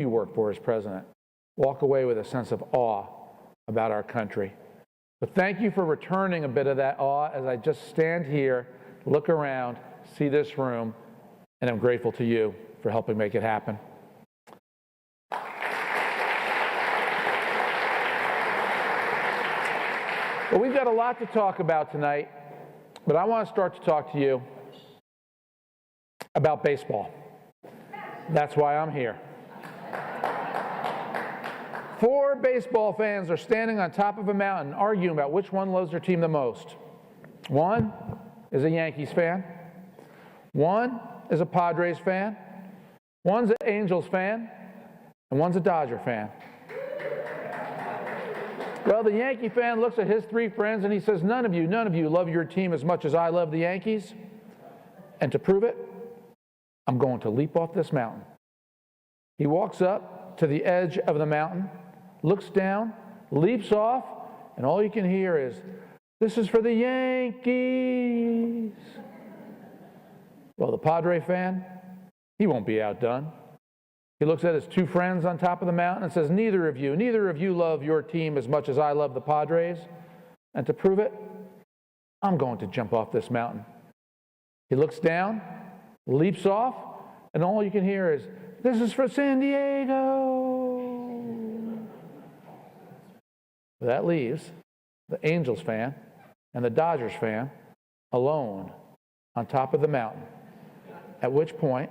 you work for as president walk away with a sense of awe about our country. But thank you for returning a bit of that awe as I just stand here, look around, see this room, and I'm grateful to you for helping make it happen. Well, we've got a lot to talk about tonight, but I want to start to talk to you about baseball. That's why I'm here. 4 baseball fans are standing on top of a mountain arguing about which one loves their team the most. One is a Yankees fan. One is a Padres fan. One's an Angels fan. And one's a Dodger fan. Well, the Yankee fan looks at his 3 friends and he says, none of you love your team as much as I love the Yankees. And to prove it, I'm going to leap off this mountain. He walks up to the edge of the mountain, looks down, leaps off, and all you can hear is, this is for the Yankees. Well, the Padre fan, he won't be outdone. He looks at his 2 friends on top of the mountain and says, neither of you love your team as much as I love the Padres. And to prove it, I'm going to jump off this mountain. He looks down, leaps off, and all you can hear is, this is for San Diego. That leaves the Angels fan and the Dodgers fan alone on top of the mountain. At which point,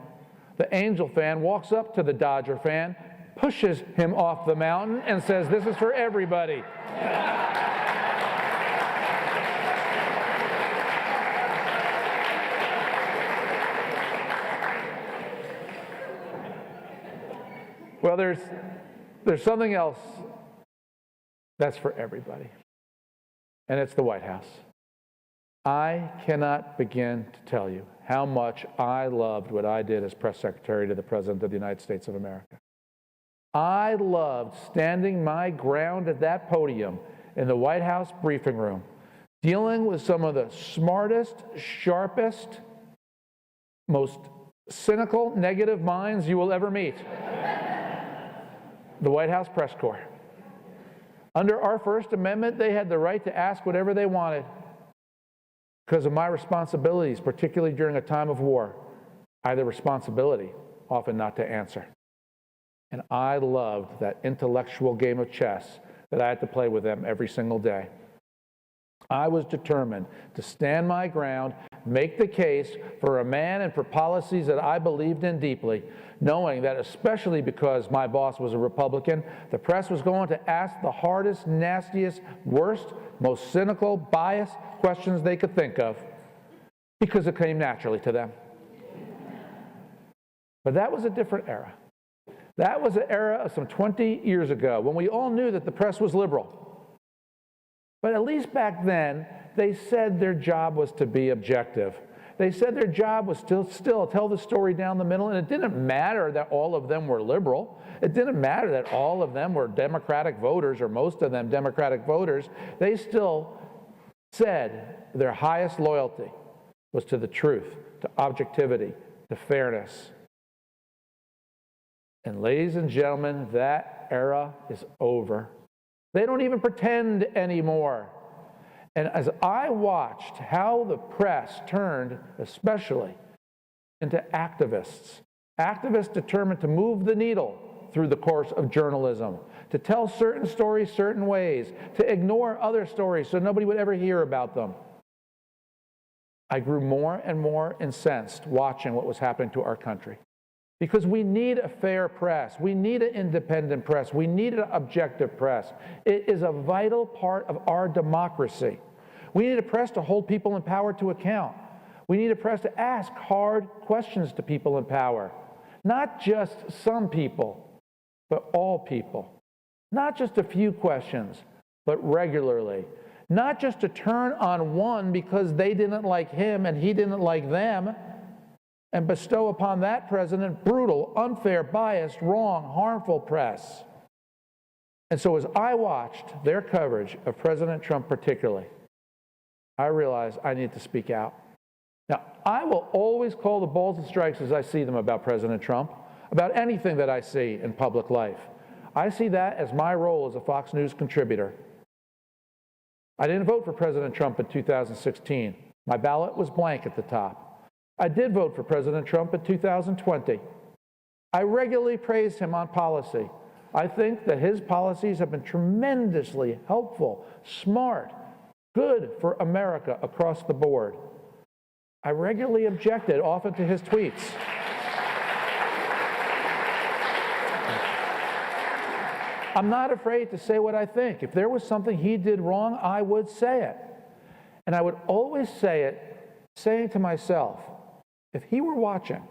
the Angel fan walks up to the Dodger fan, pushes him off the mountain, and says, this is for everybody. Well, there's something else that's for everybody, and it's the White House. I cannot begin to tell you how much I loved what I did as press secretary to the President of the United States of America. I loved standing my ground at that podium in the White House briefing room, dealing with some of the smartest, sharpest, most cynical, negative minds you will ever meet. The White House press corps. Under our First Amendment, they had the right to ask whatever they wanted. Because of my responsibilities, particularly during a time of war, I had the responsibility often not to answer. And I loved that intellectual game of chess that I had to play with them every single day. I was determined to stand my ground, make the case for a man and for policies that I believed in deeply, knowing that especially because my boss was a Republican, the press was going to ask the hardest, nastiest, worst, most cynical, biased questions they could think of, because it came naturally to them. But that was a different era. That was an era of some 20 years ago, when we all knew that the press was liberal. But at least back then, they said their job was to be objective. They said their job was still tell the story down the middle, and it didn't matter that all of them were liberal. It didn't matter that all of them were Democratic voters, or most of them Democratic voters. They still said their highest loyalty was to the truth, to objectivity, to fairness. And ladies and gentlemen, that era is over. They don't even pretend anymore. And as I watched how the press turned, especially, into activists determined to move the needle through the course of journalism, to tell certain stories certain ways, to ignore other stories so nobody would ever hear about them, I grew more and more incensed watching what was happening to our country. Because we need a fair press. We need an independent press. We need an objective press. It is a vital part of our democracy. We need a press to hold people in power to account. We need a press to ask hard questions to people in power. Not just some people, but all people. Not just a few questions, but regularly. Not just to turn on one because they didn't like him and he didn't like them, and bestow upon that president brutal, unfair, biased, wrong, harmful press. And so as I watched their coverage of President Trump particularly, I realized I need to speak out. Now, I will always call the balls and strikes as I see them about President Trump. about anything that I see in public life. I see that as my role as a Fox News contributor. I didn't vote for President Trump in 2016. My ballot was blank at the top. I did vote for President Trump in 2020. I regularly praise him on policy. I think that his policies have been tremendously helpful, smart, good for America across the board. I regularly objected, often to his tweets. I'm not afraid to say what I think. If there was something he did wrong, I would say it. And I would always say it, saying to myself, if he were watching,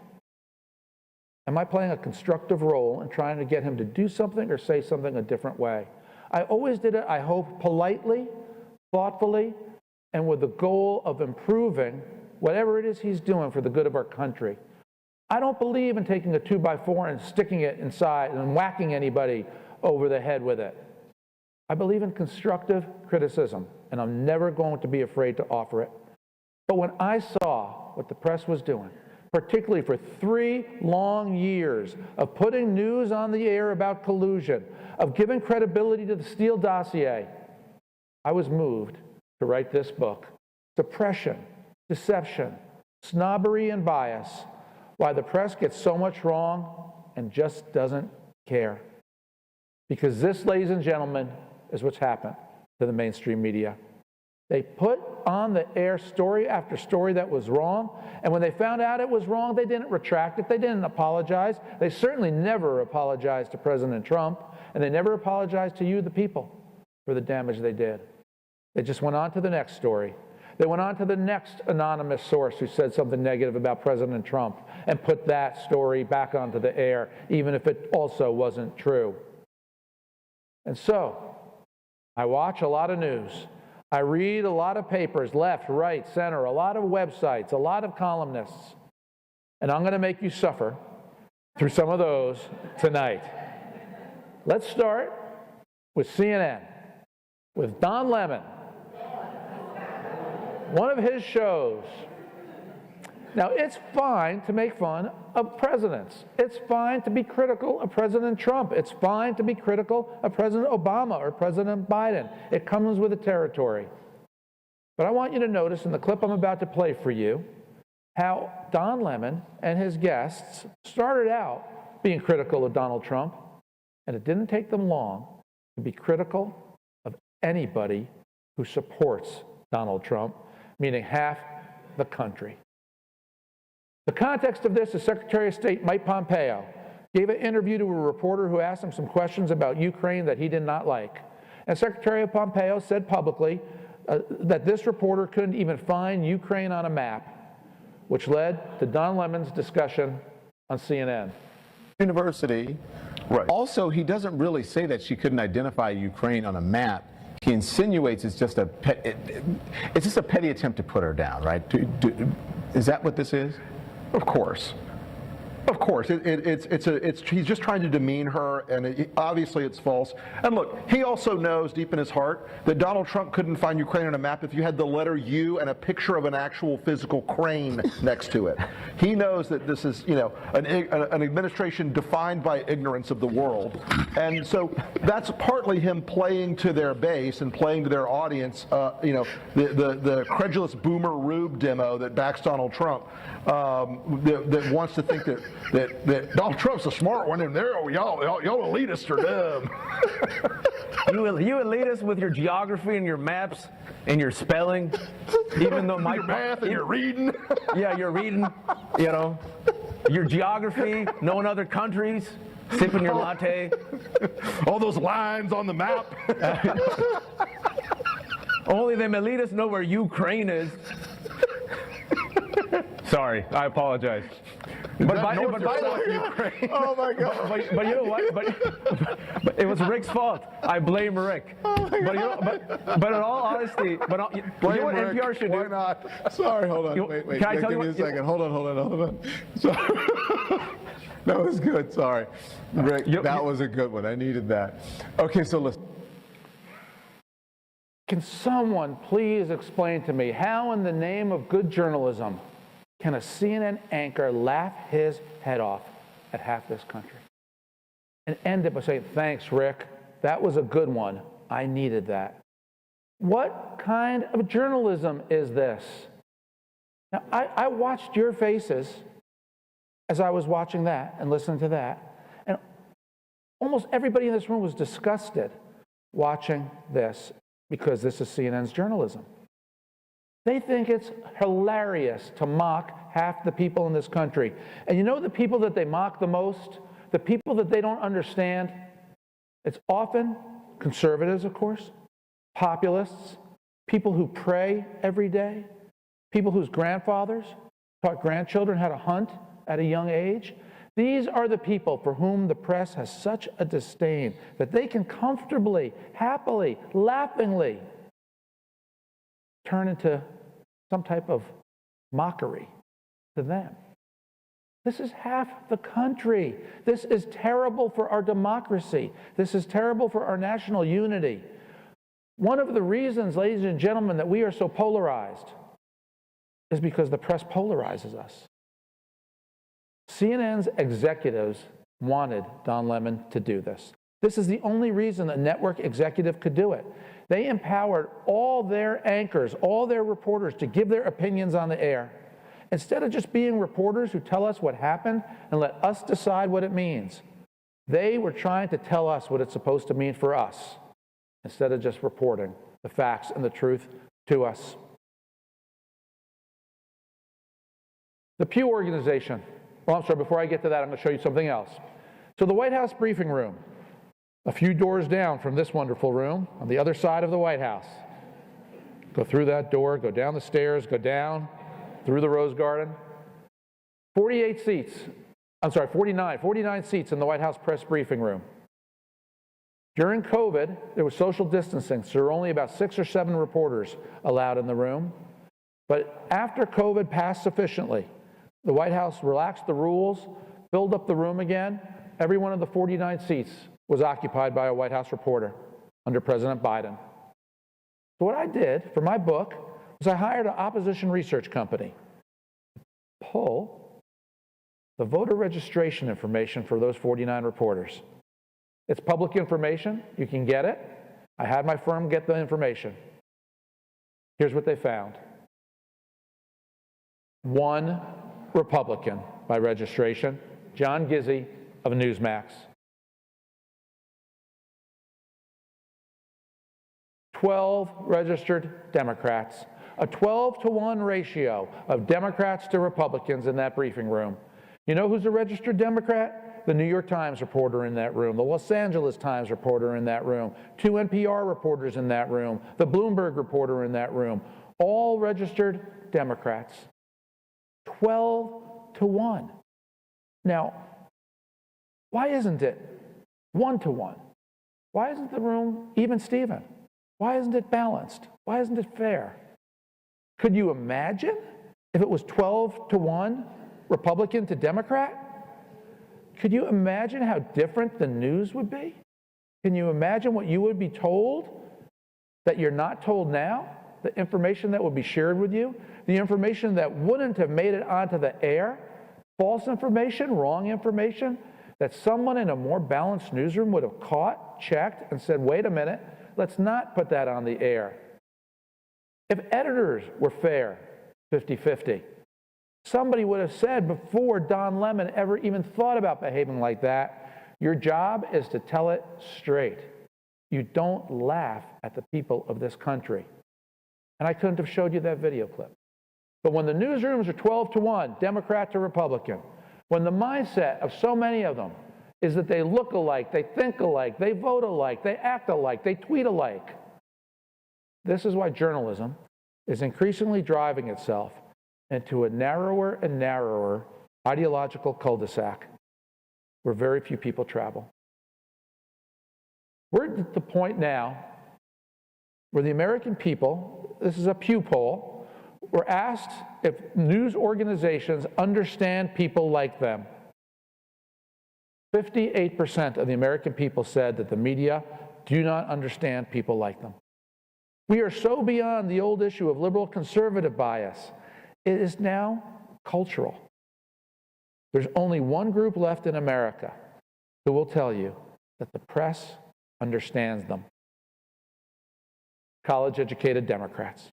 am I playing a constructive role in trying to get him to do something or say something a different way? I always did it, I hope, politely, thoughtfully, and with the goal of improving whatever it is he's doing for the good of our country. I don't believe in taking a 2x4 and sticking it inside and whacking anybody over the head with it. I believe in constructive criticism, and I'm never going to be afraid to offer it. But when I saw what the press was doing, particularly for 3 long years of putting news on the air about collusion, of giving credibility to the Steele dossier, I was moved to write this book, Suppression, Deception, Snobbery, and Bias, Why the Press Gets So Much Wrong and Just Doesn't Care. Because this, ladies and gentlemen, is what's happened to the mainstream media. They put on the air story after story that was wrong, and when they found out it was wrong, they didn't retract it, they didn't apologize. They certainly never apologized to President Trump, and they never apologized to you, the people, for the damage they did. They just went on to the next story. They went on to the next anonymous source who said something negative about President Trump and put that story back onto the air, even if it also wasn't true. And so, I watch a lot of news. I read a lot of papers, left, right, center, a lot of websites, a lot of columnists. And I'm going to make you suffer through some of those tonight. Let's start with CNN, with Don Lemon. One of his shows. Now, it's fine to make fun of presidents. It's fine to be critical of President Trump. It's fine to be critical of President Obama or President Biden. It comes with the territory. But I want you to notice in the clip I'm about to play for you how Don Lemon and his guests started out being critical of Donald Trump, and it didn't take them long to be critical of anybody who supports Donald Trump, meaning half the country. The context of this is Secretary of State Mike Pompeo gave an interview to a reporter who asked him some questions about Ukraine that he did not like. And Secretary Pompeo said publicly that this reporter couldn't even find Ukraine on a map, which led to Don Lemon's discussion on CNN. University. Right. Also, he doesn't really say that she couldn't identify Ukraine on a map. He insinuates it's just a petty attempt to put her down, right? Is that what this is? Of course. Of course. He's just trying to demean her, and obviously it's false. And look, he also knows deep in his heart that Donald Trump couldn't find Ukraine on a map if you had the letter U and a picture of an actual physical crane next to it. He knows that this is, an administration defined by ignorance of the world. And so that's partly him playing to their base and playing to their audience, the credulous boomer Rube demo that backs Donald Trump, that wants to think that Donald Trump's a smart one, and y'all elitists are dumb. You elitists with your geography and your maps and your spelling, even though your math and your reading. Yeah, you're reading. Your geography, knowing other countries, sipping your latte. All those lines on the map. Only them elitists know where Ukraine is. Sorry, I apologize. But by the way, oh my God! But you know what? But it was Rick's fault. I blame Rick. But in all honesty, you know what Rick. NPR should do? Why not? Sorry, hold on. Wait. Can I tell give you me what, a second. Hold on. Sorry. That was good. Sorry, Rick. That was a good one. I needed that. Okay, so listen. Can someone please explain to me how, in the name of good journalism, can a CNN anchor laugh his head off at half this country. And ended by saying, thanks, Rick. That was a good one. I needed that. What kind of journalism is this? Now, I watched your faces as I was watching that and listening to that, and almost everybody in this room was disgusted watching this because this is CNN's journalism. They think it's hilarious to mock half the people in this country. And you know the people that they mock the most? The people that they don't understand? It's often conservatives, of course, populists, people who pray every day, people whose grandfathers taught grandchildren how to hunt at a young age. These are the people for whom the press has such a disdain that they can comfortably, happily, laughingly turn into some type of mockery to them. This is half the country. This is terrible for our democracy. This is terrible for our national unity. One of the reasons, ladies and gentlemen, that we are so polarized is because the press polarizes us. CNN's executives wanted Don Lemon to do this. This is the only reason a network executive could do it. They empowered all their anchors, all their reporters to give their opinions on the air. Instead of just being reporters who tell us what happened and let us decide what it means, they were trying to tell us what it's supposed to mean for us, instead of just reporting the facts and the truth to us. The Pew organization. Well, I'm sorry, before I get to that, I'm going to show you something else. So the White House briefing room, a few doors down from this wonderful room, on the other side of the White House. Go through that door, go down the stairs, go down, through the Rose Garden. 49 seats in the White House press briefing room. During COVID, there was social distancing, so there were only about 6 or 7 reporters allowed in the room. But after COVID passed sufficiently, the White House relaxed the rules, filled up the room again. Every one of the 49 seats was occupied by a White House reporter under President Biden. So what I did for my book was I hired an opposition research company to pull the voter registration information for those 49 reporters. It's public information. You can get it. I had my firm get the information. Here's what they found. 1 Republican by registration, John Gizzi of Newsmax. 12 registered Democrats, a 12-to-1 ratio of Democrats to Republicans in that briefing room. You know who's a registered Democrat? The New York Times reporter in that room, the Los Angeles Times reporter in that room, 2 NPR reporters in that room, the Bloomberg reporter in that room, all registered Democrats. 12-to-1. Now, why isn't it 1-to-1? Why isn't the room even Steven? Why isn't it balanced? Why isn't it fair? Could you imagine if it was 12-to-1 Republican to Democrat? Could you imagine how different the news would be? Can you imagine what you would be told that you're not told now? The information that would be shared with you? The information that wouldn't have made it onto the air? False information, wrong information, that someone in a more balanced newsroom would have caught, checked, and said, wait a minute, let's not put that on the air. If editors were fair, 50-50, somebody would have said before Don Lemon ever even thought about behaving like that, your job is to tell it straight. You don't laugh at the people of this country. And I couldn't have showed you that video clip. But when the newsrooms are 12-to-1, Democrat to Republican, when the mindset of so many of them is that they look alike, they think alike, they vote alike, they act alike, they tweet alike, this is why journalism is increasingly driving itself into a narrower and narrower ideological cul-de-sac where very few people travel. We're at the point now where the American people, this is a Pew poll, were asked if news organizations understand people like them. 58% of the American people said that the media do not understand people like them. We are so beyond the old issue of liberal conservative bias. It is now cultural. There's only one group left in America who will tell you that the press understands them. College-educated Democrats.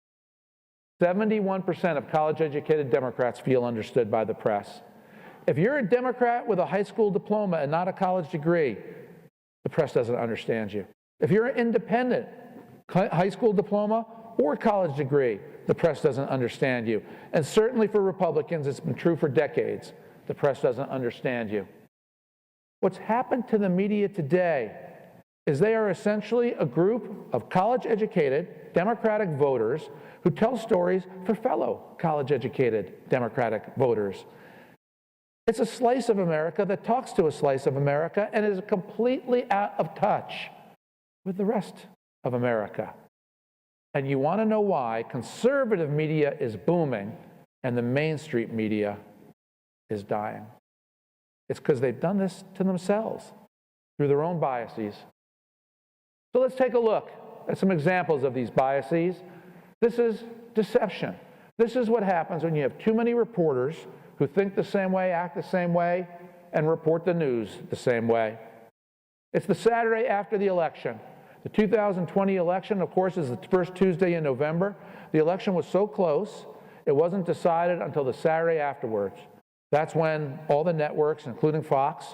71% of college-educated Democrats feel understood by the press. If you're a Democrat with a high school diploma and not a college degree, the press doesn't understand you. If you're an independent, high school diploma or college degree, the press doesn't understand you. And certainly for Republicans, it's been true for decades. The press doesn't understand you. What's happened to the media today is they are essentially a group of college-educated Democratic voters who tell stories for fellow college-educated Democratic voters. It's a slice of America that talks to a slice of America and is completely out of touch with the rest of America. And you want to know why conservative media is booming and the mainstream media is dying. It's because they've done this to themselves through their own biases. So let's take a look at some examples of these biases. This is deception. This is what happens when you have too many reporters who think the same way, act the same way, and report the news the same way. It's the Saturday after the election. The 2020 election, of course, is the first Tuesday in November. The election was so close, it wasn't decided until the Saturday afterwards. That's when all the networks, including Fox,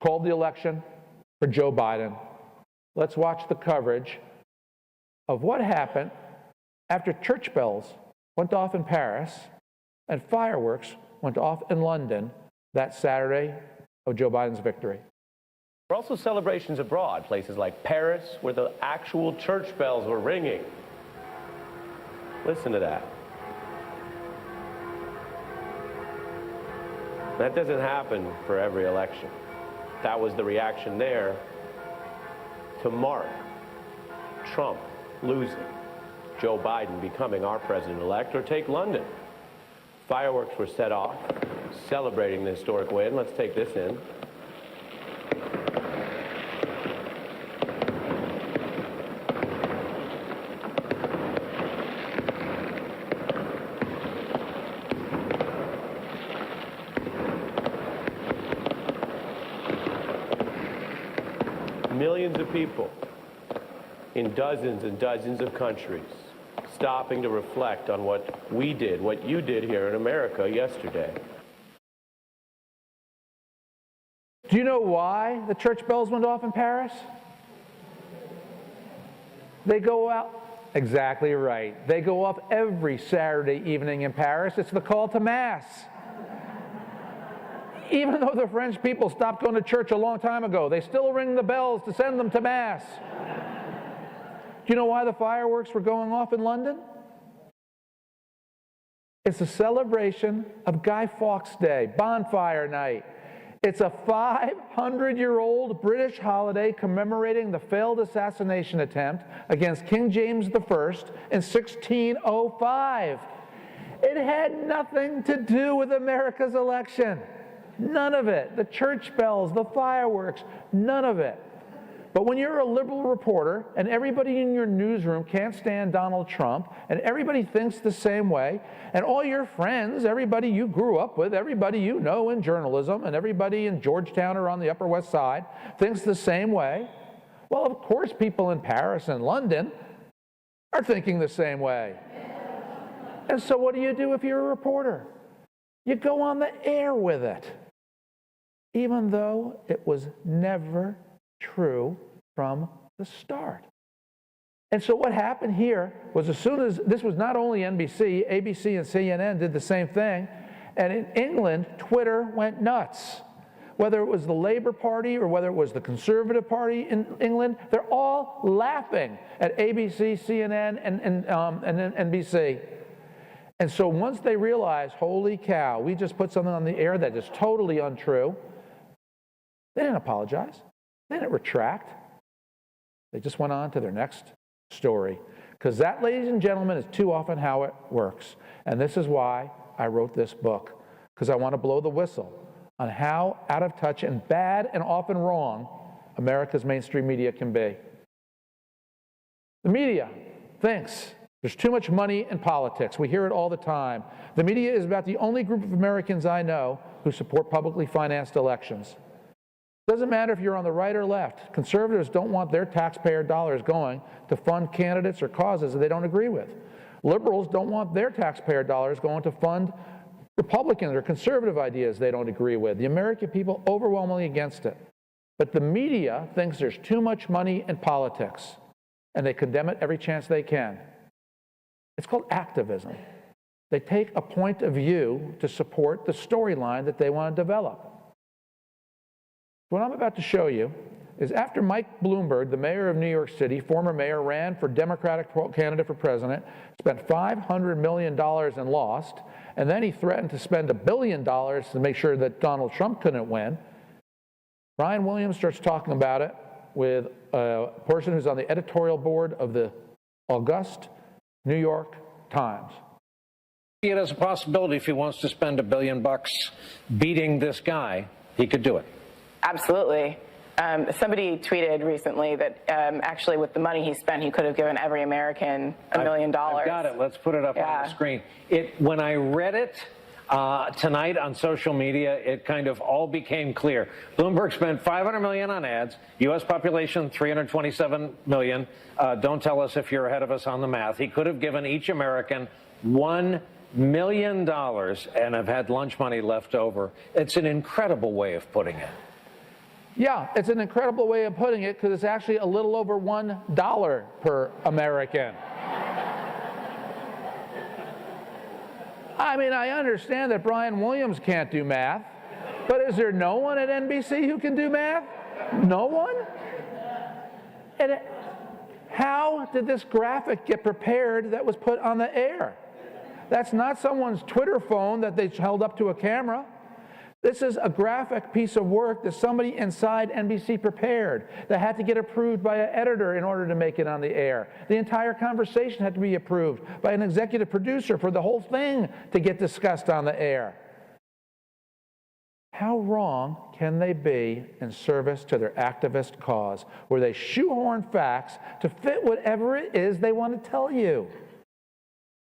called the election for Joe Biden. Let's watch the coverage of what happened after church bells went off in Paris and fireworks went off in London that Saturday of Joe Biden's victory. There are also celebrations abroad, places like Paris, where the actual church bells were ringing. Listen to that. That doesn't happen for every election. That was the reaction there to mark Trump losing, Joe Biden becoming our president-elect, or take London. Fireworks were set off, celebrating the historic win. Let's take this in. Millions of people in dozens and dozens of countries stopping to reflect on what we did, what you did here in America yesterday. Do you know why the church bells went off in Paris? They go out, exactly right. They go off every Saturday evening in Paris. It's the call to Mass. Even though the French people stopped going to church a long time ago, they still ring the bells to send them to Mass. Do you know why the fireworks were going off in London? It's a celebration of Guy Fawkes Day, Bonfire Night. It's a 500-year-old British holiday commemorating the failed assassination attempt against King James I in 1605. It had nothing to do with America's election. None of it. The church bells, the fireworks, none of it. But when you're a liberal reporter and everybody in your newsroom can't stand Donald Trump and everybody thinks the same way, and all your friends, everybody you grew up with, everybody you know in journalism, and everybody in Georgetown or on the Upper West Side thinks the same way, well, of course people in Paris and London are thinking the same way. And so what do you do if you're a reporter? You go on the air with it, even though it was never true from the start. And so what happened here was, as soon as this was not only NBC, ABC and CNN did the same thing, and in England, Twitter went nuts. Whether it was the Labour Party or whether it was the Conservative Party in England, they're all laughing at ABC, CNN, and NBC. And so once they realized, holy cow, we just put something on the air that is totally untrue, they didn't apologize. They didn't retract. They just went on to their next story. Because that, ladies and gentlemen, is too often how it works. And this is why I wrote this book, because I want to blow the whistle on how out of touch and bad and often wrong America's mainstream media can be. The media thinks There's too much money in politics. We hear it all the time. The media is about the only group of Americans I know who support publicly financed elections. Doesn't matter if you're on the right or left. Conservatives don't want their taxpayer dollars going to fund candidates or causes that they don't agree with. Liberals don't want their taxpayer dollars going to fund Republican or conservative ideas they don't agree with. The American people overwhelmingly against it. But the media thinks there's too much money in politics, and they condemn it every chance they can. It's called activism. They take a point of view to support the storyline that they want to develop. What I'm about to show you is after Mike Bloomberg, the mayor of New York City, former mayor, ran for Democratic candidate for president, spent $500 million and lost, and then he threatened to spend $1 billion to make sure that Donald Trump couldn't win. Brian Williams starts talking about it with a person who's on the editorial board of the August New York Times. See it as a possibility if he wants to spend $1 billion beating this guy, he could do it. Absolutely. Somebody tweeted recently that actually with the money he spent, he could have given every American $1 million. I've got it. Let's put it up on the screen. When I read it tonight on social media, it kind of all became clear. Bloomberg spent $500 million on ads. U.S. population 327 million. Don't tell us if you're ahead of us on the math. He could have given each American $1 million and have had lunch money left over. It's an incredible way of putting it. Yeah, it's an incredible way of putting it because it's actually a little over $1 per American. I mean, I understand that Brian Williams can't do math, but is there no one at NBC who can do math? No one? And how did this graphic get prepared that was put on the air? That's not someone's Twitter phone that they held up to a camera. This is a graphic piece of work that somebody inside NBC prepared that had to get approved by an editor in order to make it on the air. The entire conversation had to be approved by an executive producer for the whole thing to get discussed on the air. How wrong can they be in service to their activist cause, where they shoehorn facts to fit whatever it is they want to tell you,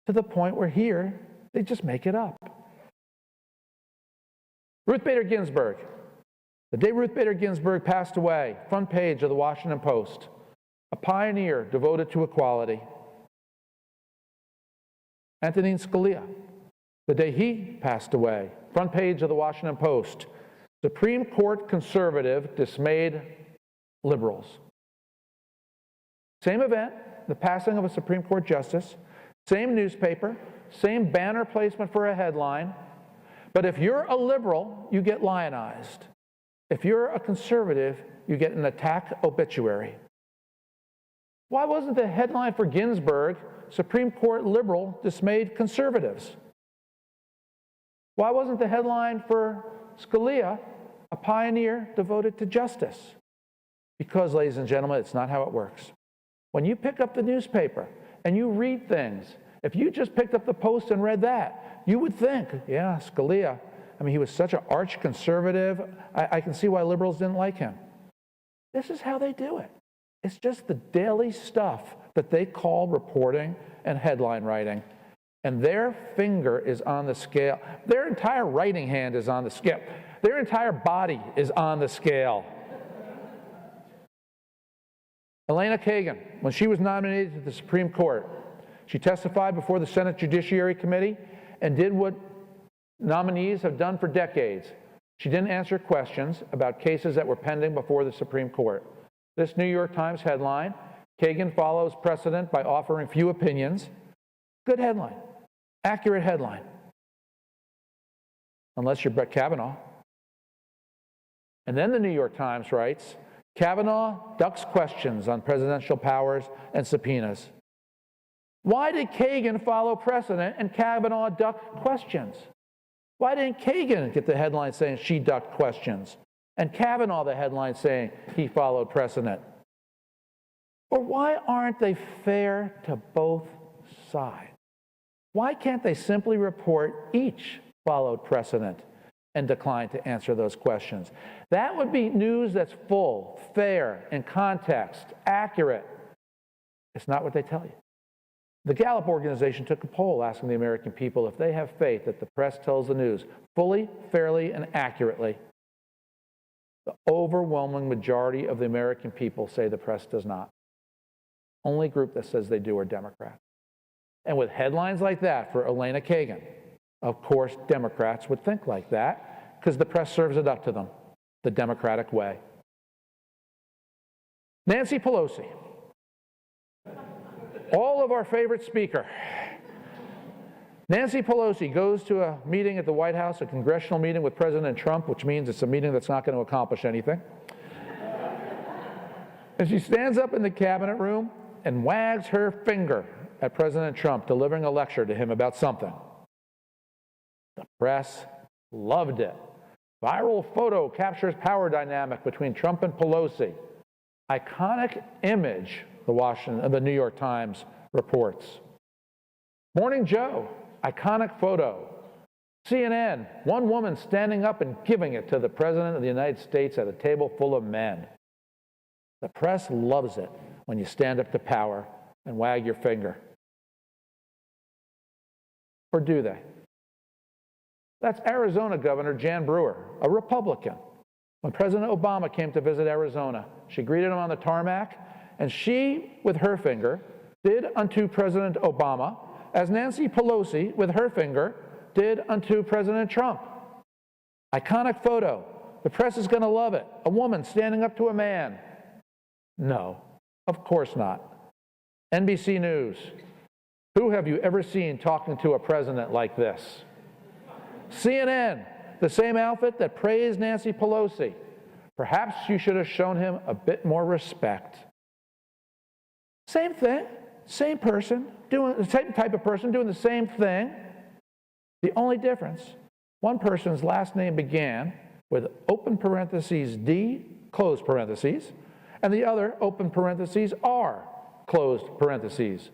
to the point where here they just make it up? Ruth Bader Ginsburg. The day Ruth Bader Ginsburg passed away, front page of the Washington Post, a pioneer devoted to equality. Antonin Scalia. The day he passed away, front page of the Washington Post, Supreme Court conservative dismayed liberals. Same event, the passing of a Supreme Court justice, same newspaper, same banner placement for a headline. But if you're a liberal, you get lionized. If you're a conservative, you get an attack obituary. Why wasn't the headline for Ginsburg, Supreme Court liberal dismayed conservatives? Why wasn't the headline for Scalia, a pioneer devoted to justice? Because, ladies and gentlemen, it's not how it works. When you pick up the newspaper and you read things, if you just picked up the Post and read that, you would think, yeah, Scalia, I mean, he was such an arch conservative. I can see why liberals didn't like him. This is how they do it. It's just the daily stuff that they call reporting and headline writing. And their finger is on the scale. Their entire writing hand is on the scale. Their entire body is on the scale. Elena Kagan, when she was nominated to the Supreme Court, she testified before the Senate Judiciary Committee and did what nominees have done for decades. She didn't answer questions about cases that were pending before the Supreme Court. This New York Times headline, Kagan follows precedent by offering few opinions. Good headline, accurate headline. Unless you're Brett Kavanaugh. And then the New York Times writes, Kavanaugh ducks questions on presidential powers and subpoenas. Why did Kagan follow precedent and Kavanaugh duck questions? Why didn't Kagan get the headline saying she ducked questions and Kavanaugh the headline saying he followed precedent? Or why aren't they fair to both sides? Why can't they simply report each followed precedent and decline to answer those questions? That would be news that's full, fair, in context, accurate. It's not what they tell you. The Gallup organization took a poll asking the American people if they have faith that the press tells the news fully, fairly, and accurately. The overwhelming majority of the American people say the press does not. Only group that says they do are Democrats. And with headlines like that for Elena Kagan, of course Democrats would think like that because the press serves it up to them the Democratic way. Nancy Pelosi, all of our favorite speaker. Nancy Pelosi goes to a meeting at the White House, a congressional meeting with President Trump, which means it's a meeting that's not going to accomplish anything. And she stands up in the cabinet room and wags her finger at President Trump, delivering a lecture to him about something. The press loved it. Viral photo captures power dynamic between Trump and Pelosi. Iconic image, the New York Times reports. Morning Joe, iconic photo. CNN, one woman standing up and giving it to the President of the United States at a table full of men. The press loves it when you stand up to power and wag your finger. Or do they? That's Arizona Governor Jan Brewer, a Republican. When President Obama came to visit Arizona, she greeted him on the tarmac, and she, with her finger, did unto President Obama as Nancy Pelosi, with her finger, did unto President Trump. Iconic photo. The press is going to love it. A woman standing up to a man. No, of course not. NBC News. Who have you ever seen talking to a president like this? CNN, the same outfit that praised Nancy Pelosi. Perhaps you should have shown him a bit more respect. Same thing, same person, doing the same type of person doing the same thing. The only difference, one person's last name began with open parentheses D, closed parentheses, and the other open parentheses R, closed parentheses.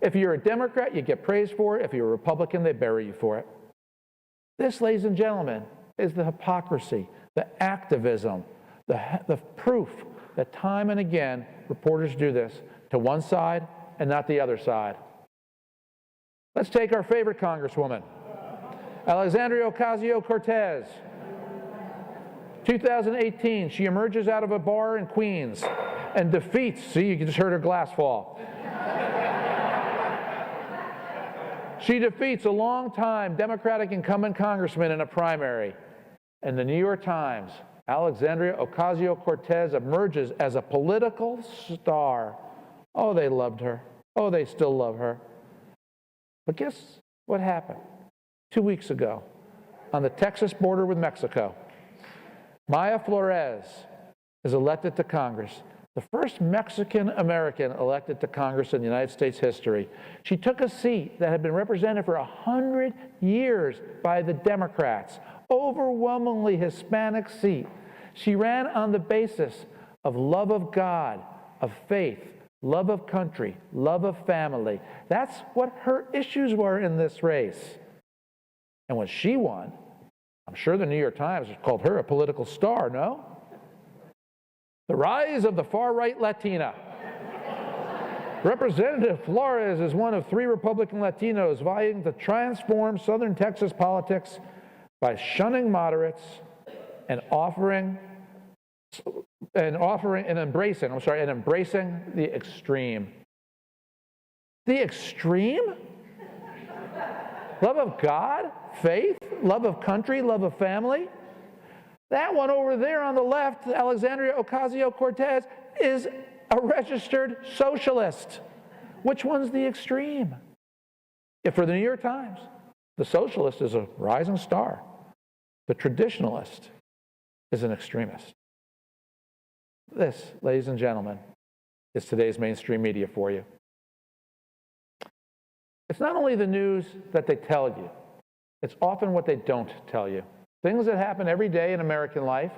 If you're a Democrat, you get praised for it. If you're a Republican, they bury you for it. This, ladies and gentlemen, is the hypocrisy, the activism, the proof that time and again reporters do this to one side and not the other side. Let's take our favorite Congresswoman, Alexandria Ocasio-Cortez. 2018, she emerges out of a bar in Queens and defeats, see, you just heard her glass fall. She defeats a longtime Democratic incumbent congressman in a primary. And the New York Times, Alexandria Ocasio-Cortez emerges as a political star. Oh, they loved her. Oh, they still love her. But guess what happened 2 weeks ago on the Texas border with Mexico? Maya Flores is elected to Congress, the first Mexican-American elected to Congress in the United States history. She took a seat that had been represented for 100 years by the Democrats, overwhelmingly Hispanic seat. She ran on the basis of love of God, of faith, love of country, love of family. That's what her issues were in this race. And when she won, I'm sure the New York Times called her a political star, no? The rise of the far-right Latina. Representative Flores is one of 3 Republican Latinos vying to transform Southern Texas politics by shunning moderates and embracing the extreme. The extreme? Love of God, faith, love of country, love of family. That one over there on the left, Alexandria Ocasio-Cortez, is a registered socialist. Which one's the extreme? If for the New York Times, the socialist is a rising star. The traditionalist is an extremist. This, ladies and gentlemen, is today's mainstream media for you. It's not only the news that they tell you, it's often what they don't tell you. Things that happen every day in American life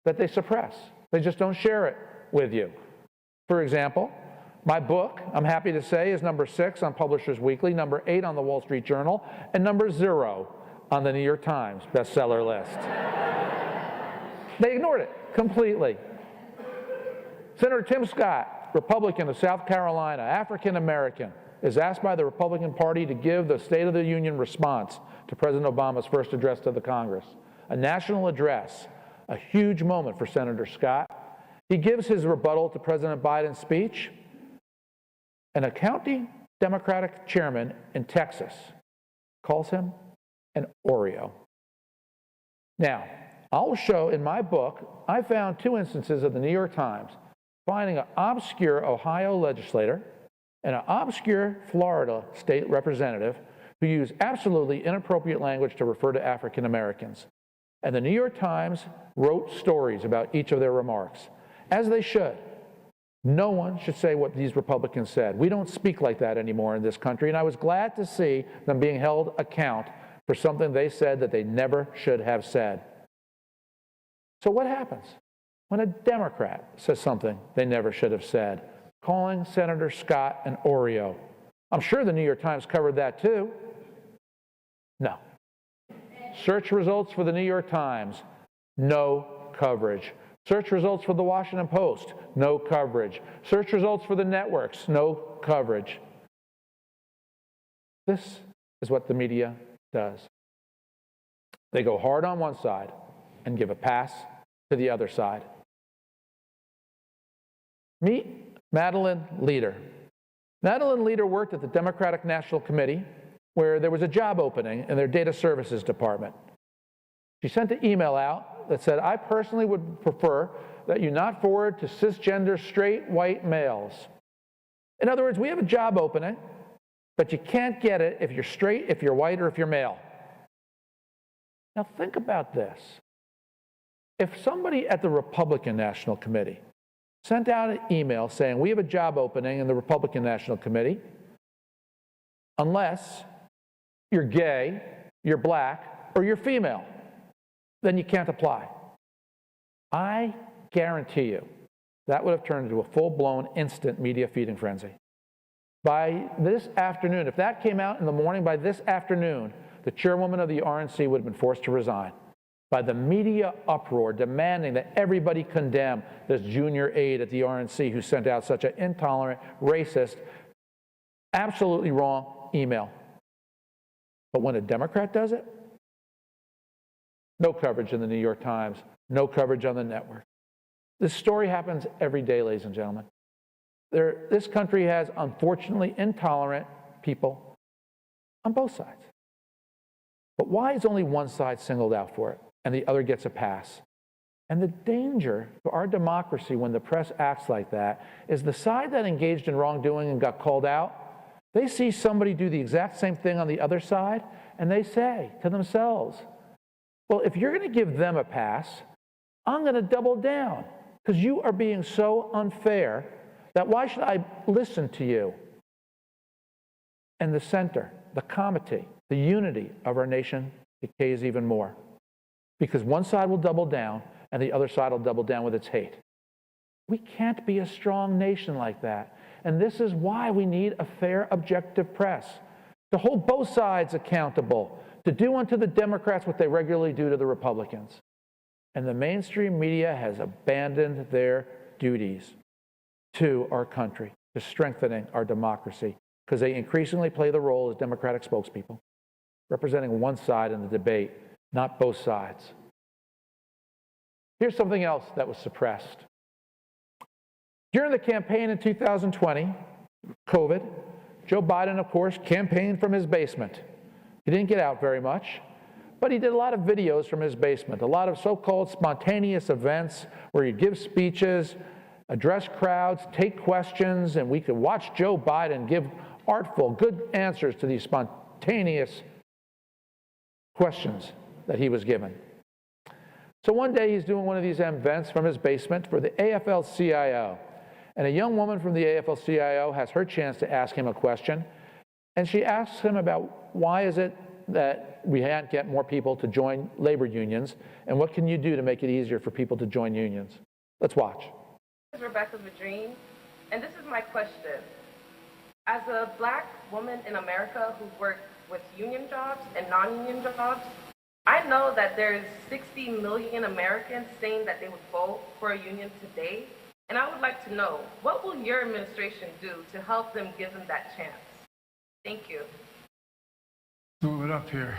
that they suppress. They just don't share it with you. For example, my book, I'm happy to say, is number 6 on Publishers Weekly, number 8 on the Wall Street Journal, and number 0 on the New York Times bestseller list. They ignored it completely. Senator Tim Scott, Republican of South Carolina, African American, is asked by the Republican Party to give the State of the Union response to President Obama's first address to the Congress. A national address, a huge moment for Senator Scott. He gives his rebuttal to President Biden's speech, and a county Democratic chairman in Texas calls him an Oreo. Now, I'll show in my book, I found 2 instances of the New York Times finding an obscure Ohio legislator and an obscure Florida state representative who used absolutely inappropriate language to refer to African Americans. And the New York Times wrote stories about each of their remarks, as they should. No one should say what these Republicans said. We don't speak like that anymore in this country, and I was glad to see them being held account for something they said that they never should have said. So what happens when a Democrat says something they never should have said, calling Senator Scott an Oreo? I'm sure the New York Times covered that too. No. Search results for the New York Times, no coverage. Search results for the Washington Post, no coverage. Search results for the networks, no coverage. This is what the media does. They go hard on one side and give a pass to the other side. Meet Madeleine Leader. Madeleine Leader worked at the Democratic National Committee, where there was a job opening in their data services department. She sent an email out that said, I personally would prefer that you not forward to cisgender straight white males. In other words, we have a job opening, but you can't get it if you're straight, if you're white, or if you're male. Now think about this. If somebody at the Republican National Committee sent out an email saying, we have a job opening in the Republican National Committee, unless you're gay, you're black, or you're female, then you can't apply. I guarantee you that would have turned into a full-blown instant media feeding frenzy. By this afternoon, if that came out in the morning, by this afternoon, the chairwoman of the RNC would have been forced to resign. By the media uproar demanding that everybody condemn this junior aide at the RNC who sent out such an intolerant, racist, absolutely wrong email. But when a Democrat does it, no coverage in the New York Times, no coverage on the network. This story happens every day, ladies and gentlemen. This country has, unfortunately, intolerant people on both sides. But why is only one side singled out for it and the other gets a pass? And the danger to our democracy when the press acts like that is the side that engaged in wrongdoing and got called out, they see somebody do the exact same thing on the other side, and they say to themselves, well, if you're going to give them a pass, I'm going to double down because you are being so unfair that why should I listen to you? And the center, the comity, the unity of our nation decays even more because one side will double down and the other side will double down with its hate. We can't be a strong nation like that. And this is why we need a fair, objective press to hold both sides accountable, to do unto the Democrats what they regularly do to the Republicans. And the mainstream media has abandoned their duties to our country, to strengthening our democracy, because they increasingly play the role as Democratic spokespeople, representing one side in the debate, not both sides. Here's something else that was suppressed. During the campaign in 2020, COVID, Joe Biden, of course, campaigned from his basement. He didn't get out very much, but he did a lot of videos from his basement, a lot of so-called spontaneous events where he'd give speeches, address crowds, take questions, and we could watch Joe Biden give artful, good answers to these spontaneous questions that he was given. So one day he's doing one of these events from his basement for the AFL-CIO. And a young woman from the AFL-CIO has her chance to ask him a question. And she asks him about why is it that we can't get more people to join labor unions, and what can you do to make it easier for people to join unions? Let's watch. This is Rebecca Madreen, and this is my question. As a black woman in America who worked with union jobs and non-union jobs, I know that there's 60 million Americans saying that they would vote for a union today. And I would like to know, what will your administration do to help them give them that chance? Thank you. Move it up here.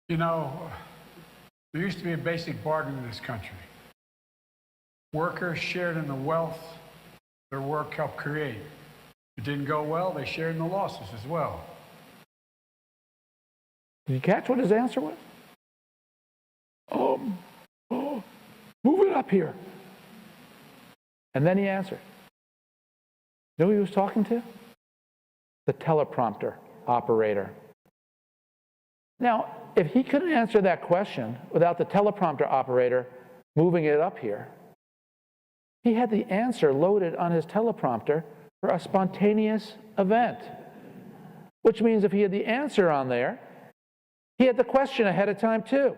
You know, there used to be a basic bargain in this country. Workers shared in the wealth their work helped create. If it didn't go well, they shared in the losses as well. Did you catch what his answer was? Move it up here. And then he answered. You know who he was talking to? The teleprompter operator. Now, if he couldn't answer that question without the teleprompter operator moving it up here, he had the answer loaded on his teleprompter for a spontaneous event. Which means if he had the answer on there, he had the question ahead of time too.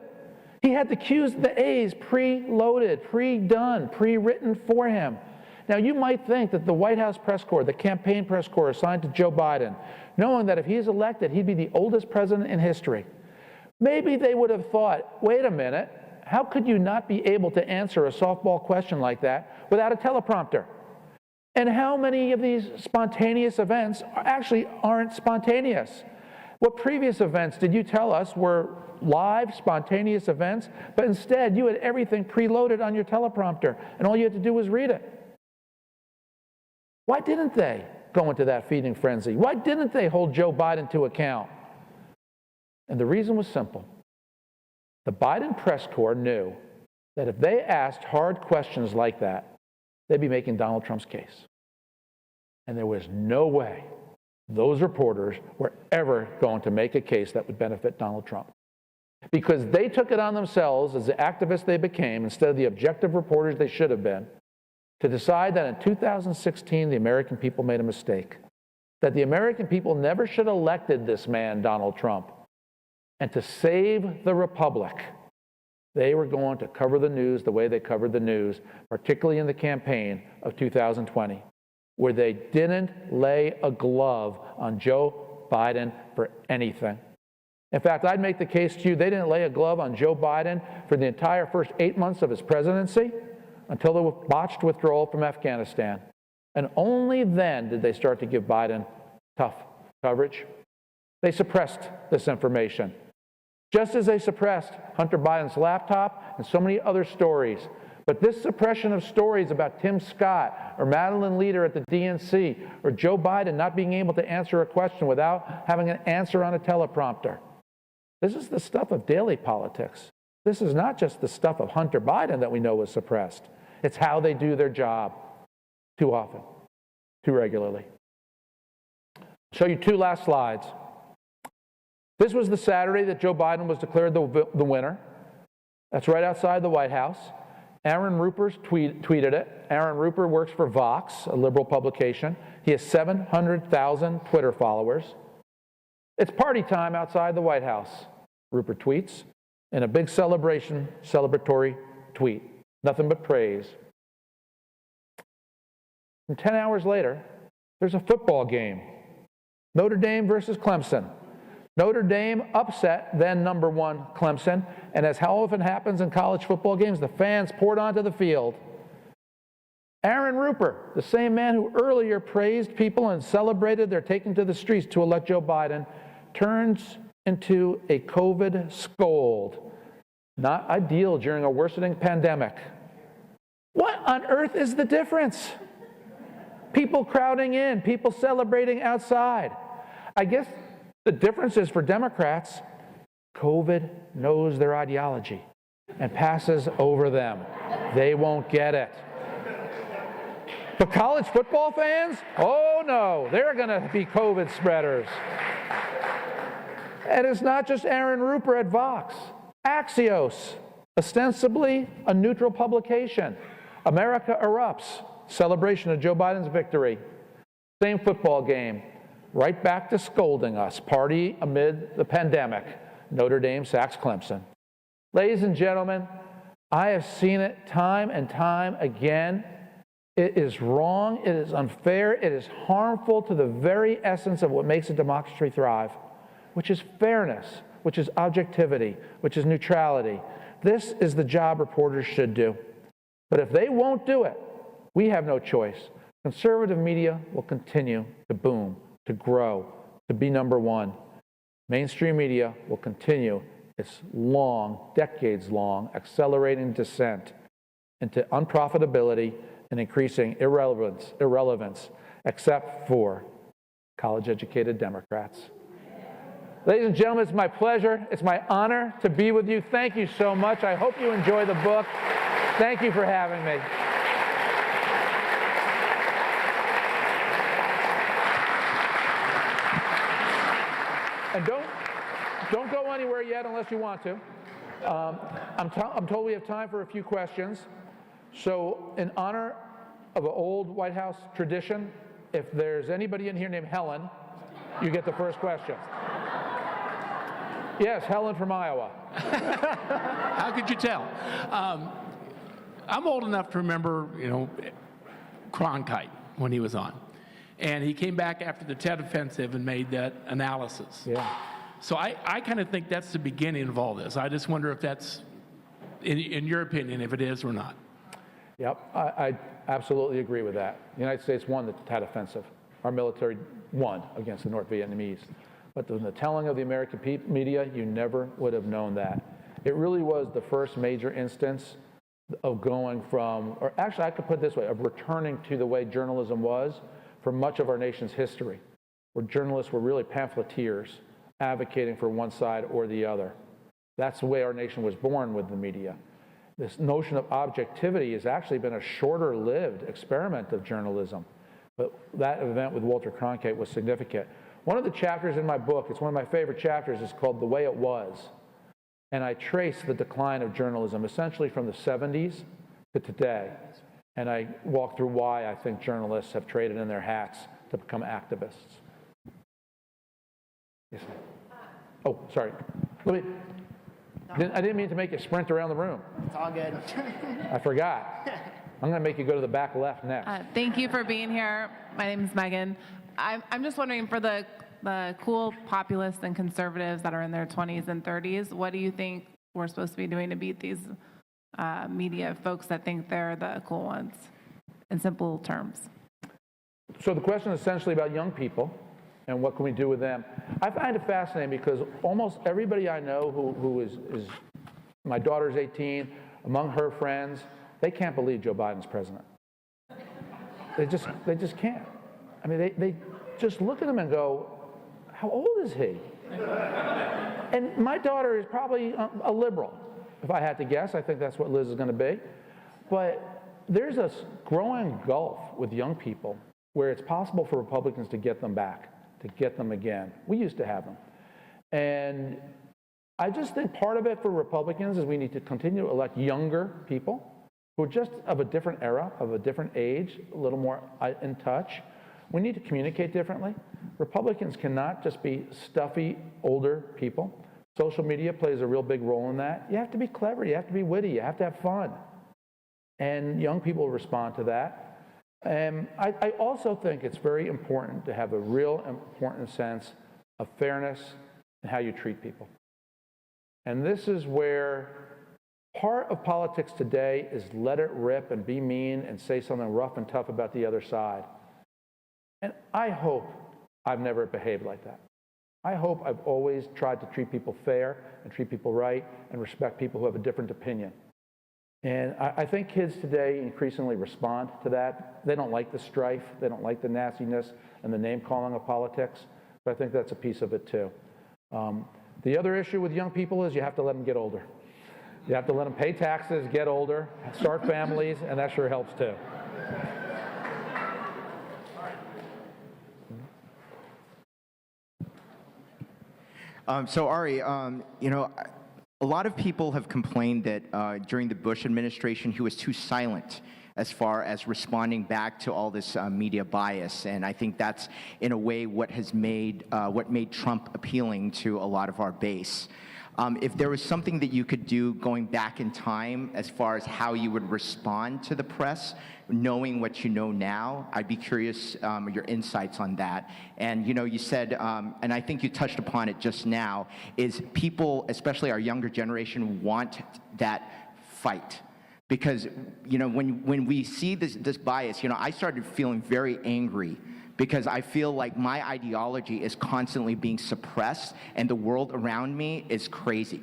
He had the Q's, the A's pre-loaded, pre-done, pre-written for him. Now, you might think that the White House press corps, the campaign press corps assigned to Joe Biden, knowing that if he's elected, he'd be the oldest president in history, maybe they would have thought, wait a minute, how could you not be able to answer a softball question like that without a teleprompter? And how many of these spontaneous events actually aren't spontaneous? What previous events did you tell us were live, spontaneous events, but instead you had everything preloaded on your teleprompter, and all you had to do was read it? Why didn't they go into that feeding frenzy? Why didn't they hold Joe Biden to account? And the reason was simple. The Biden press corps knew that if they asked hard questions like that, they'd be making Donald Trump's case. And there was no way those reporters were ever going to make a case that would benefit Donald Trump. Because they took it on themselves, as the activists they became, instead of the objective reporters they should have been, to decide that in 2016 the American people made a mistake. That the American people never should have elected this man, Donald Trump. And to save the republic, they were going to cover the news the way they covered the news, particularly in the campaign of 2020, where they didn't lay a glove on Joe Biden for anything. In fact, I'd make the case to you, they didn't lay a glove on Joe Biden for the entire first 8 months of his presidency until the botched withdrawal from Afghanistan. And only then did they start to give Biden tough coverage. They suppressed this information, just as they suppressed Hunter Biden's laptop and so many other stories. But this suppression of stories about Tim Scott or Madeline Leader at the DNC or Joe Biden not being able to answer a question without having an answer on a teleprompter, this is the stuff of daily politics. This is not just the stuff of Hunter Biden that we know was suppressed. It's how they do their job too often, too regularly. I'll show you two last slides. This was the Saturday that Joe Biden was declared the winner. That's right outside the White House. Aaron Rupert tweeted it. Aaron Rupert works for Vox, a liberal publication. He has 700,000 Twitter followers. It's party time outside the White House, Rupert tweets, in a big celebratory tweet. Nothing but praise. And 10 hours later, there's a football game. Notre Dame versus Clemson. Notre Dame upset then number one Clemson, and as how often happens in college football games, the fans poured onto the field. Aaron Rupert, the same man who earlier praised people and celebrated their taking to the streets to elect Joe Biden, turns into a COVID scold. Not ideal during a worsening pandemic. What on earth is the difference? People crowding in, people celebrating outside. I guess the difference is for Democrats, COVID knows their ideology and passes over them. They won't get it. But college football fans, oh no, they're going to be COVID spreaders. And it's not just Aaron Rupert at Vox. Axios, ostensibly a neutral publication. America Erupts, celebration of Joe Biden's victory. Same football game. Right back to scolding us. Party amid the pandemic. Notre Dame sacks Clemson. Ladies and gentlemen, I have seen it time and time again. It is wrong, it is unfair, it is harmful to the very essence of what makes a democracy thrive, which is fairness, which is objectivity, which is neutrality. This is the job reporters should do. But if they won't do it, we have no choice Conservative media will continue to boom, to grow, to be number one. Mainstream media will continue its long, decades-long, accelerating descent into unprofitability and increasing irrelevance, except for college-educated Democrats. Ladies and gentlemen, it's my pleasure, it's my honor to be with you. Thank you so much. I hope you enjoy the book. Thank you for having me. And don't go anywhere yet unless you want to. I'm told we have time for a few questions. So in honor of an old White House tradition, if there's anybody in here named Helen, you get the first question. Yes, Helen from Iowa. How could you tell? I'm old enough to remember, Cronkite when he was on. And he came back after the Tet Offensive and made that analysis. Yeah. So I kind of think that's the beginning of all this. I just wonder if that's, in your opinion, if it is or not. Yep, I absolutely agree with that. The United States won the Tet Offensive. Our military won against the North Vietnamese. But in the telling of the American media, you never would have known that. It really was the first major instance of going from, or actually I could put it this way, of returning to the way journalism was for much of our nation's history, where journalists were really pamphleteers, advocating for one side or the other. That's the way our nation was born with the media. This notion of objectivity has actually been a shorter-lived experiment of journalism. But that event with Walter Cronkite was significant. One of the chapters in my book, it's one of my favorite chapters, is called The Way It Was. And I trace the decline of journalism essentially from the 70s to today. And I walk through why I think journalists have traded in their hats to become activists. Yes, ma'am. Oh, sorry. I didn't mean to make you sprint around the room. It's all good. I forgot. I'm going to make you go to the back left next. Thank you for being here. My name is Megan. I'm just wondering, for the cool populists and conservatives that are in their 20s and 30s, what do you think we're supposed to be doing to beat these media folks that think they're the cool ones, in simple terms? So the question is essentially about young people and what can we do with them. I find it fascinating because almost everybody I know who is my daughter's 18, among her friends, they can't believe Joe Biden's president. They just can't. I mean, they just look at him and go, how old is he? And my daughter is probably a liberal. If I had to guess, I think that's what Liz is going to be. But there's a growing gulf with young people where it's possible for Republicans to get them back, to get them again. We used to have them. And I just think part of it for Republicans is we need to continue to elect younger people who are just of a different era, of a different age, a little more in touch. We need to communicate differently. Republicans cannot just be stuffy, older people. Social media plays a real big role in that. You have to be clever, you have to be witty, you have to have fun. And young people respond to that. And I also think it's very important to have a real important sense of fairness in how you treat people. And this is where part of politics today is let it rip and be mean and say something rough and tough about the other side. And I hope I've never behaved like that. I hope I've always tried to treat people fair and treat people right and respect people who have a different opinion. And I think kids today increasingly respond to that. They don't like the strife. They don't like the nastiness and the name-calling of politics. But I think that's a piece of it, too. The other issue with young people is you have to let them get older. You have to let them pay taxes, get older, start families, and that sure helps, too. So Ari, a lot of people have complained that during the Bush administration, he was too silent as far as responding back to all this media bias, and I think that's in a way what made Trump appealing to a lot of our base. If there was something that you could do going back in time as far as how you would respond to the press, knowing what you know now, I'd be curious your insights on that. And you said, and I think you touched upon it just now, is people, especially our younger generation, want that fight. Because, you know, when we see this bias, you know, I started feeling very angry because I feel like my ideology is constantly being suppressed and the world around me is crazy.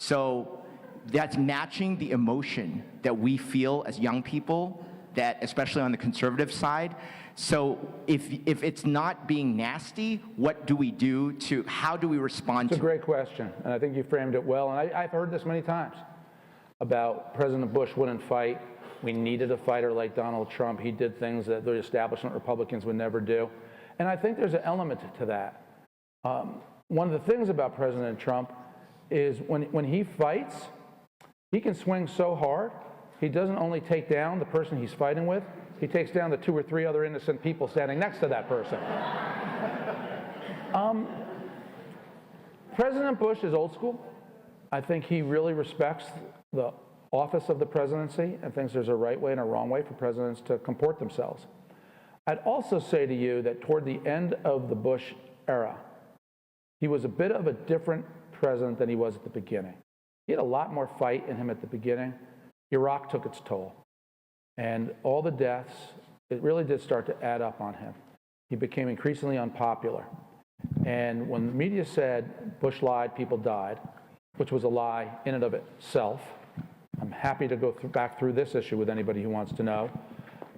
So that's matching the emotion that we feel as young people, that especially on the conservative side. So if it's not being nasty, what do we do how do we respond to it? It's a great question, and I think you framed it well. And I've heard this many times about President Bush wouldn't fight. We needed a fighter like Donald Trump. He did things that the establishment Republicans would never do. And I think there's an element to that. One of the things about President Trump is when he fights, he can swing so hard, he doesn't only take down the person he's fighting with, he takes down the 2 or 3 other innocent people standing next to that person. President Bush is old school. I think he really respects the office of the presidency and thinks there's a right way and a wrong way for presidents to comport themselves. I'd also say to you that toward the end of the Bush era, he was a bit of a different president than he was at the beginning. He had a lot more fight in him at the beginning. Iraq took its toll. And all the deaths, it really did start to add up on him. He became increasingly unpopular. And when the media said Bush lied, people died, which was a lie in and of itself, I'm happy to go back through this issue with anybody who wants to know.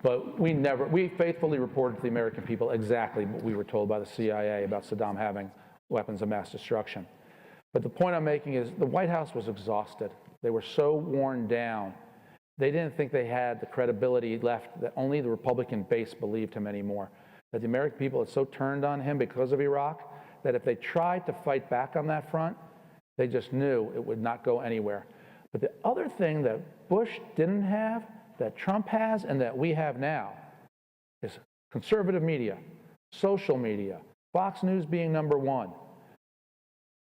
But we faithfully reported to the American people exactly what we were told by the CIA about Saddam having weapons of mass destruction. But the point I'm making is the White House was exhausted. They were so worn down. They didn't think they had the credibility left that only the Republican base believed him anymore. That the American people had so turned on him because of Iraq that if they tried to fight back on that front, they just knew it would not go anywhere. But the other thing that Bush didn't have, that Trump has, and that we have now is conservative media, social media, Fox News being #1.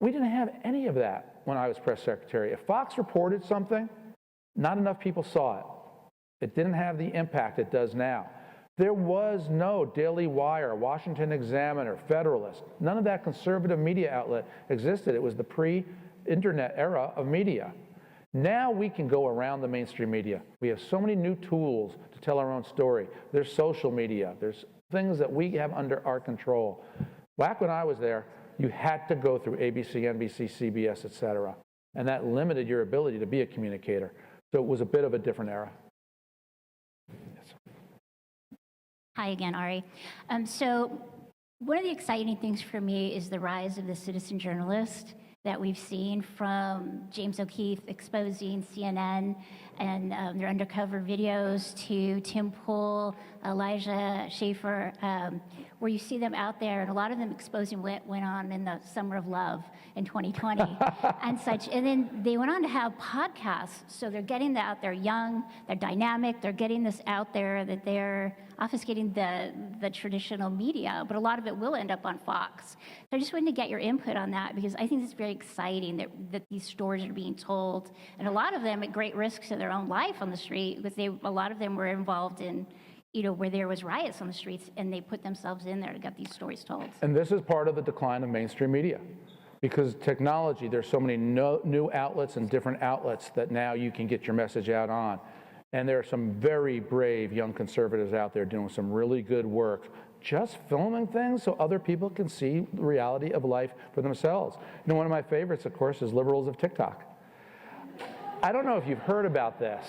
We didn't have any of that when I was press secretary. If Fox reported something, not enough people saw it. It didn't have the impact it does now. There was no Daily Wire, Washington Examiner, Federalist. None of that conservative media outlet existed. It was the pre-internet era of media. Now we can go around the mainstream media. We have so many new tools to tell our own story. There's social media. There's things that we have under our control. Back when I was there, you had to go through ABC, NBC, CBS, et cetera. And that limited your ability to be a communicator. So it was a bit of a different era. Yes. Hi again, Ari. So one of the exciting things for me is the rise of the citizen journalist that we've seen, from James O'Keefe exposing CNN and their undercover videos to Tim Pool, Elijah Schaffer, where you see them out there, and a lot of them exposing what went on in the Summer of Love in 2020 and such. And then they went on to have podcasts, so they're getting that out there young, they're dynamic, they're getting this out there, that they're obfuscating the traditional media, but a lot of it will end up on Fox. So I just wanted to get your input on that, because I think it's very exciting that these stories are being told, and a lot of them at great risk to their own life on the street, because a lot of them were involved in, where there was riots on the streets, and they put themselves in there to get these stories told. And this is part of the decline of mainstream media, because technology, there's so many new outlets and different outlets that now you can get your message out on. And there are some very brave young conservatives out there doing some really good work, just filming things so other people can see the reality of life for themselves. One of my favorites, of course, is liberals of TikTok. I don't know if you've heard about this,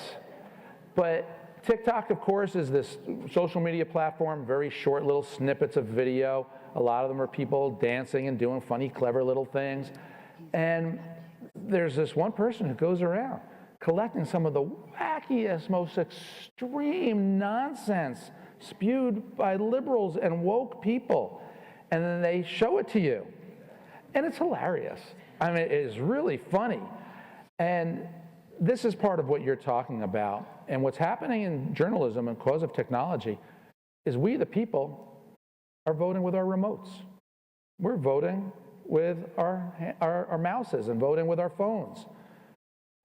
but TikTok, of course, is this social media platform, very short little snippets of video. A lot of them are people dancing and doing funny, clever little things. And there's this one person who goes around collecting some of the wackiest, most extreme nonsense spewed by liberals and woke people. And then they show it to you. And it's hilarious. I mean, it is really funny. And this is part of what you're talking about. And what's happening in journalism and because of technology is we, the people, are voting with our remotes. We're voting with our mouses and voting with our phones.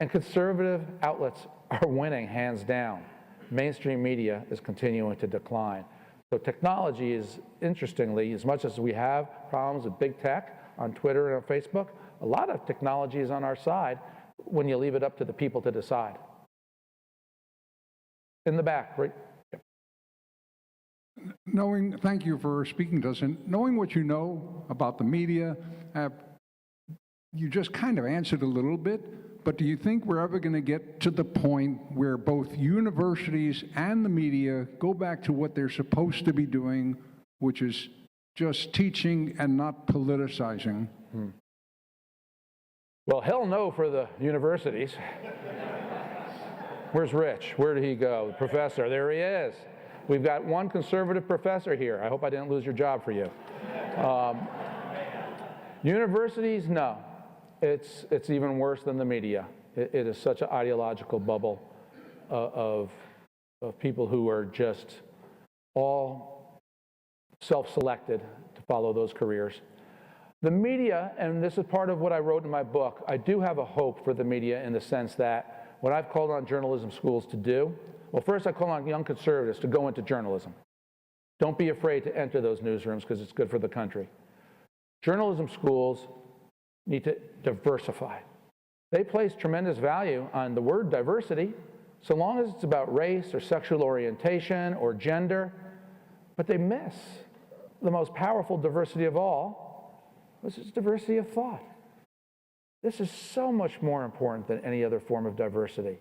And conservative outlets are winning, hands down. Mainstream media is continuing to decline. So technology is, interestingly, as much as we have problems with big tech on Twitter and on Facebook, a lot of technology is on our side when you leave it up to the people to decide. in the back, right? Thank you for speaking to us, and knowing what you know about the media, you just kind of answered a little bit, but do you think we're ever going to get to the point where both universities and the media go back to what they're supposed to be doing, which is just teaching and not politicizing? Well, hell no for the universities. Where's Rich? Where did he go? The professor, there he is. We've got one conservative professor here. I hope I didn't lose your job for you. Universities, no. It's even worse than the media. It is such an ideological bubble of people who are just all self-selected to follow those careers. The media, and this is part of what I wrote in my book, I do have a hope for the media in the sense that what I've called on journalism schools to do, well, first I call on young conservatives to go into journalism. Don't be afraid to enter those newsrooms because it's good for the country. Journalism schools need to diversify. They place tremendous value on the word diversity, so long as it's about race or sexual orientation or gender, but they miss the most powerful diversity of all, which is diversity of thought. This is so much more important than any other form of diversity.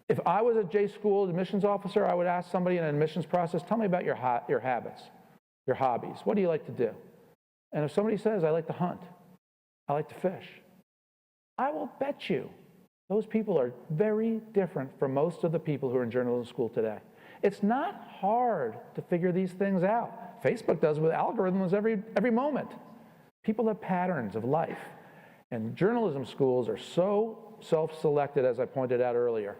If I was a J school admissions officer, I would ask somebody in an admissions process, tell me about your habits, your hobbies. What do you like to do? And if somebody says, I like to hunt, I like to fish, I will bet you those people are very different from most of the people who are in journalism school today. It's not hard to figure these things out. Facebook does with algorithms every moment. People have patterns of life. And journalism schools are so self-selected, as I pointed out earlier.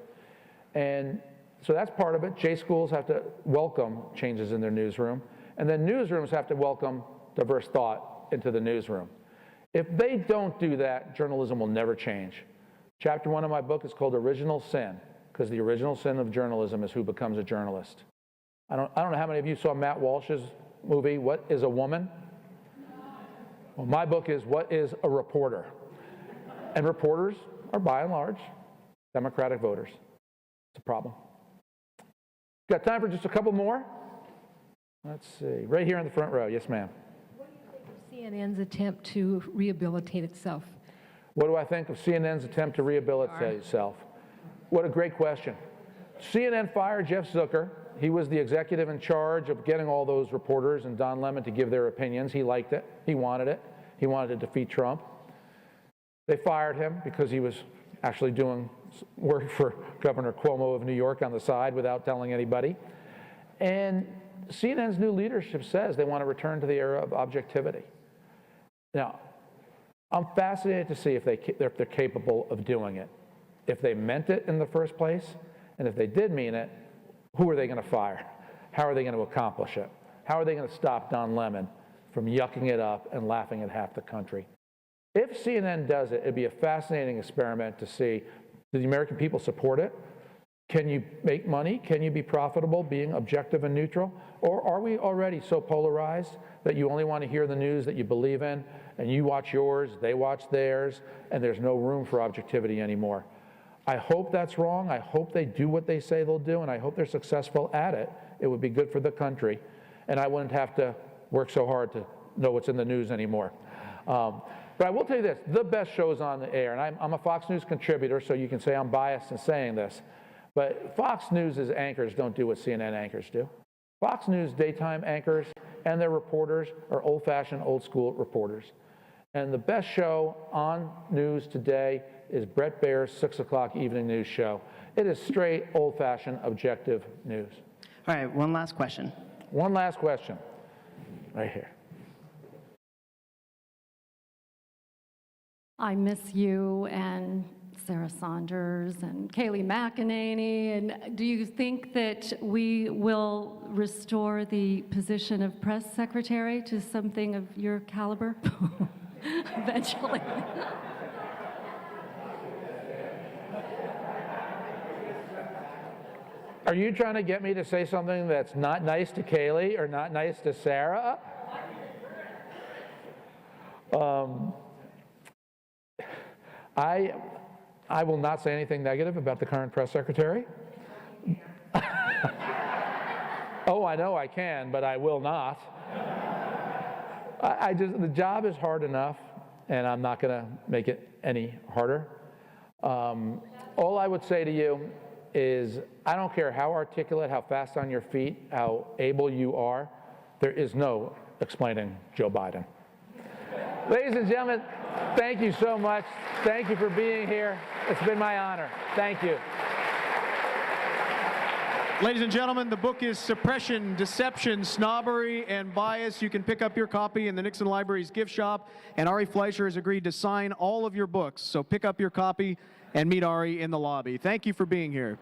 And so that's part of it. J schools have to welcome changes in their newsroom. And then newsrooms have to welcome diverse thought into the newsroom. If they don't do that, journalism will never change. Chapter 1 of my book is called Original Sin, because the original sin of journalism is who becomes a journalist. I don't know how many of you saw Matt Walsh's movie, What is a Woman? Well, my book is What is a Reporter? And reporters are, by and large, Democratic voters. It's a problem. Got time for just a couple more? Let's see. Right here in the front row. Yes, ma'am. What do you think of CNN's attempt to rehabilitate itself? What do I think of CNN's attempt to rehabilitate itself? What a great question. CNN fired Jeff Zucker. He was the executive in charge of getting all those reporters and Don Lemon to give their opinions. He liked it. He wanted it. He wanted to defeat Trump. They fired him because he was actually doing work for Governor Cuomo of New York on the side without telling anybody. And CNN's new leadership says they want to return to the era of objectivity. Now, I'm fascinated to see if they're capable of doing it. If they meant it in the first place, and if they did mean it, who are they going to fire? How are they going to accomplish it? How are they going to stop Don Lemon from yucking it up and laughing at half the country? If CNN does it, it'd be a fascinating experiment to see, do the American people support it? Can you make money? Can you be profitable being objective and neutral? Or are we already so polarized that you only want to hear the news that you believe in, and you watch yours, they watch theirs, and there's no room for objectivity anymore? I hope that's wrong. I hope they do what they say they'll do, and I hope they're successful at it. It would be good for the country, and I wouldn't have to work so hard to know what's in the news anymore. But I will tell you this, the best shows on the air, and I'm a Fox News contributor, so you can say I'm biased in saying this, but Fox News' anchors don't do what CNN anchors do. Fox News daytime anchors and their reporters are old-fashioned, old-school reporters. And the best show on news today is Bret Baier's 6 o'clock evening news show. It is straight, old-fashioned, objective news. All right, one last question. One last question, right here. I miss you and Sarah Saunders and Kayleigh McEnany. And do you think that we will restore the position of press secretary to something of your caliber eventually? Are you trying to get me to say something that's not nice to Kayleigh or not nice to Sarah? I will not say anything negative about the current press secretary. I know I can, but I will not. The job is hard enough, and I'm not going to make it any harder. All I would say to you is, I don't care how articulate, how fast on your feet, how able you are, there is no explaining Joe Biden. Ladies and gentlemen, thank you so much. Thank you for being here. It's been my honor. Thank you. Ladies and gentlemen, the book is Suppression, Deception, Snobbery, and Bias. You can pick up your copy in the Nixon Library's gift shop, and Ari Fleischer has agreed to sign all of your books. So pick up your copy and meet Ari in the lobby. Thank you for being here.